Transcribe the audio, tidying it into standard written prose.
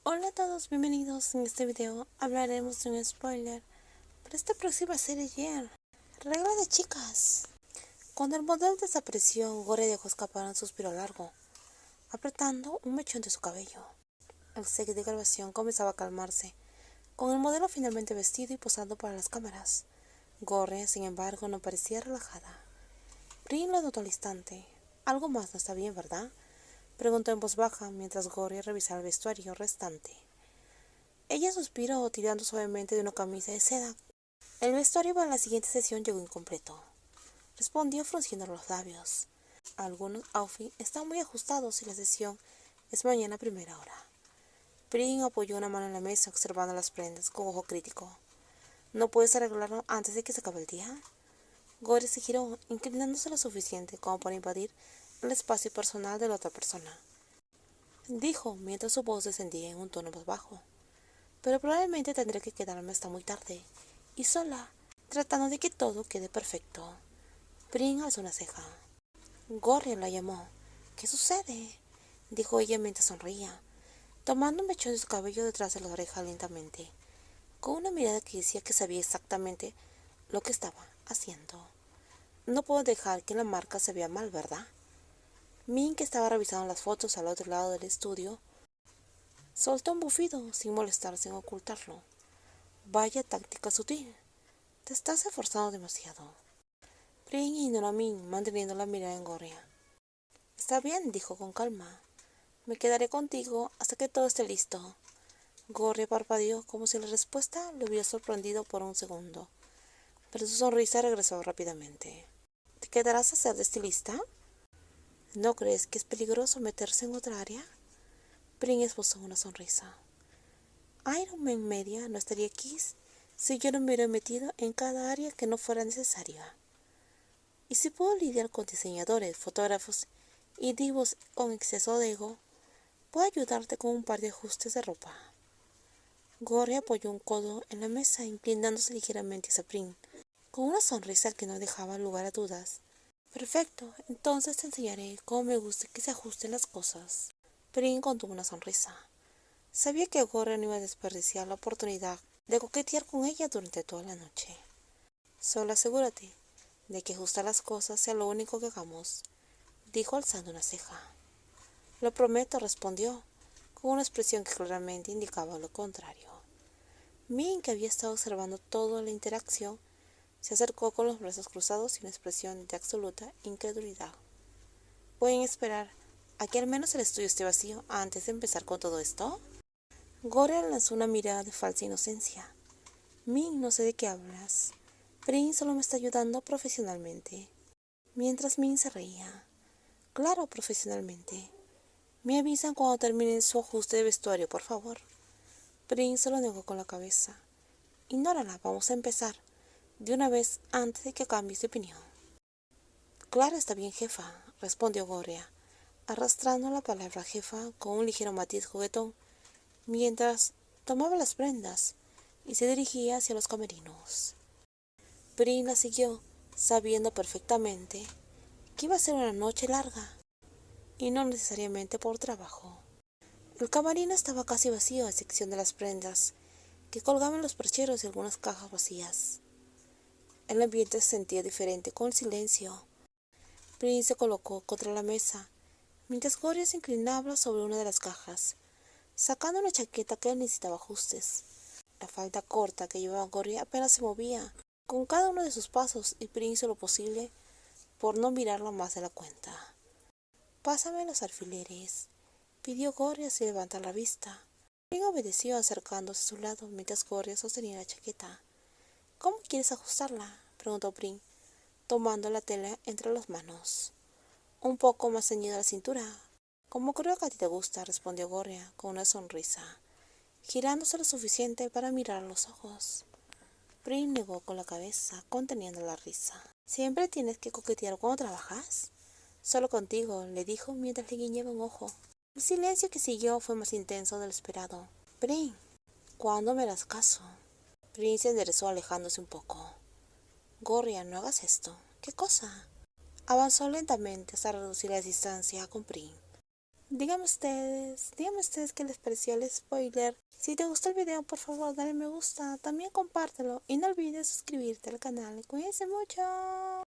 Hola a todos, bienvenidos. En este video hablaremos de un spoiler para esta próxima serie Year. Regla de chicas. Cuando el modelo desapareció, Gore dejó escapar un suspiro largo, apretando un mechón de su cabello. El set de grabación comenzaba a calmarse, con el modelo finalmente vestido y posando para las cámaras. Gore, sin embargo, no parecía relajada. Brin lo notó al instante. Algo más no está bien, ¿verdad?, preguntó en voz baja mientras Gore revisaba el vestuario restante. Ella suspiró, tirando suavemente de una camisa de seda. El vestuario para la siguiente sesión llegó incompleto, respondió frunciendo los labios. Algunos outfits están muy ajustados y la sesión es mañana a primera hora. Brin apoyó una mano en la mesa observando las prendas con ojo crítico. ¿No puedes arreglarlo antes de que se acabe el día? Gore se giró, inclinándose lo suficiente como para invadir el espacio personal de la otra persona. Dijo mientras su voz descendía en un tono más bajo. Pero probablemente tendré que quedarme hasta muy tarde, y sola, tratando de que todo quede perfecto. Brin alzó una ceja. Gore la llamó. ¿Qué sucede?, dijo ella mientras sonreía, tomando un mechón de su cabello detrás de la oreja lentamente, con una mirada que decía que sabía exactamente lo que estaba haciendo. No puedo dejar que la marca se vea mal, ¿verdad? Min, que estaba revisando las fotos al otro lado del estudio, soltó un bufido sin molestarse en ocultarlo. Vaya táctica sutil. Te estás esforzando demasiado. Brin ignoró a Min, manteniendo la mirada en Gore. Está bien, dijo con calma. Me quedaré contigo hasta que todo esté listo. Gore parpadeó como si la respuesta le hubiera sorprendido por un segundo, pero su sonrisa regresó rápidamente. ¿Te quedarás a ser de estilista? ¿No crees que es peligroso meterse en otra área? Brin esbozó una sonrisa. Iron Man Media no estaría aquí si yo no me hubiera metido en cada área que no fuera necesaria. Y si puedo lidiar con diseñadores, fotógrafos y divos con exceso de ego, puedo ayudarte con un par de ajustes de ropa. Gore apoyó un codo en la mesa, inclinándose ligeramente hacia Brin, con una sonrisa que no dejaba lugar a dudas. Perfecto, entonces te enseñaré cómo me gusta que se ajusten las cosas. Brin contuvo una sonrisa. Sabía que Gore no iba a desperdiciar la oportunidad de coquetear con ella durante toda la noche. Solo asegúrate de que ajustar las cosas sea lo único que hagamos, dijo alzando una ceja. Lo prometo, respondió, con una expresión que claramente indicaba lo contrario. Min, que había estado observando toda la interacción, se acercó con los brazos cruzados y una expresión de absoluta incredulidad. ¿Pueden esperar a que al menos el estudio esté vacío antes de empezar con todo esto? Gore lanzó una mirada de falsa inocencia. Min, no sé de qué hablas. Brin solo me está ayudando profesionalmente. Mientras Min se reía. Claro, profesionalmente. Me avisan cuando terminen su ajuste de vestuario, por favor. Brin se lo negó con la cabeza. Ignórala, vamos a empezar de una vez antes de que cambies de opinión. Claro, está bien, jefa, respondió Gorea, arrastrando la palabra jefa con un ligero matiz juguetón, mientras tomaba las prendas y se dirigía hacia los camerinos. Brin la siguió, sabiendo perfectamente que iba a ser una noche larga, y no necesariamente por trabajo. El camerino estaba casi vacío, a excepción de las prendas que colgaban los percheros y algunas cajas vacías. El ambiente se sentía diferente con el silencio. Brin se colocó contra la mesa, mientras Gore se inclinaba sobre una de las cajas, sacando una chaqueta que necesitaba ajustes. La falda corta que llevaba Gore apenas se movía con cada uno de sus pasos, y Brin hizo lo posible por no mirarla más de la cuenta. Pásame los alfileres, pidió Gore sin levantar la vista. Brin obedeció, acercándose a su lado mientras Gore sostenía la chaqueta. ¿Cómo quieres ajustarla?, preguntó Brin, tomando la tela entre las manos. Un poco más ceñida a la cintura. Como creo que a ti te gusta, respondió Gorea con una sonrisa, girándose lo suficiente para mirar a los ojos. Brin negó con la cabeza, conteniendo la risa. ¿Siempre tienes que coquetear cuando trabajas? Solo contigo, le dijo mientras le guiñaba un ojo. El silencio que siguió fue más intenso de lo esperado. Brin, ¿cuándo me harás caso? Brin se enderezó, alejándose un poco. Gorea, no hagas esto. ¿Qué cosa? Avanzó lentamente hasta reducir la distancia con Brin. Díganme ustedes qué les pareció el spoiler. Si te gustó el video, por favor dale me gusta, también compártelo y no olvides suscribirte al canal. Cuídense mucho.